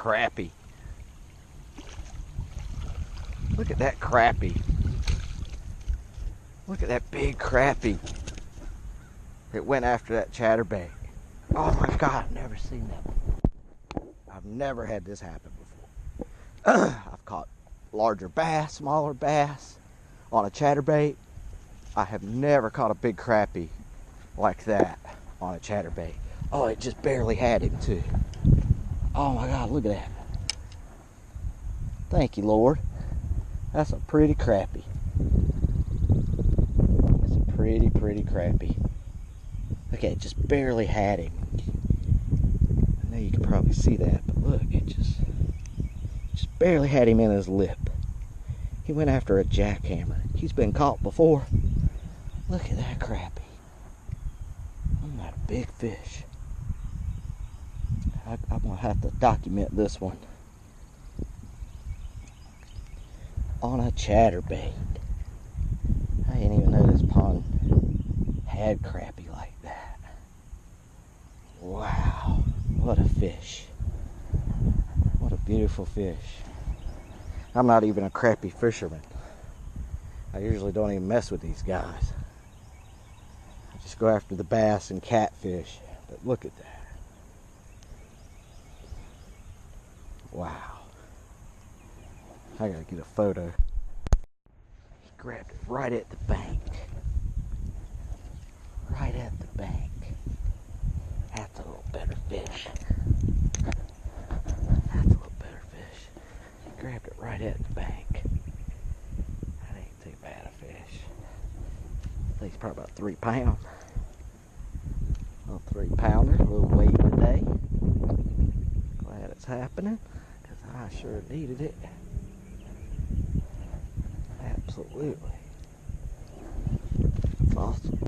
crappie. Look at that crappie. Look at that big crappie. It went after that chatterbait. Oh my God, I've never seen that. I've never had this happen before. I've caught larger bass, smaller bass on a chatterbait. I have never caught a big crappie like that on a chatterbait. Oh, it just barely had him too. Oh my God, look at that. Thank you, Lord. That's a pretty crappie. That's a pretty crappie. Okay, it just barely had him. I know you can probably see that, but look, it just barely had him in his lip. He went after a jackhammer. He's been caught before. Look at that crappie. I'm not a big fish. I'm gonna have to document this one on a chatterbait. I didn't even know this pond had crappie like that. Wow, what a fish. What a beautiful fish. I'm not even a crappie fisherman. I usually don't even mess with these guys. I just go after the bass and catfish. But look at that. Wow. I gotta get a photo. He grabbed it right at the bank. Right at the bank. That's a little better fish. That's a little better fish. He grabbed it right at the bank. That ain't too bad a fish. I think he's probably about 3 pounds. A little 3-pounder, a little weight today. Glad it's happening, because I sure needed it. Absolutely. That's awesome.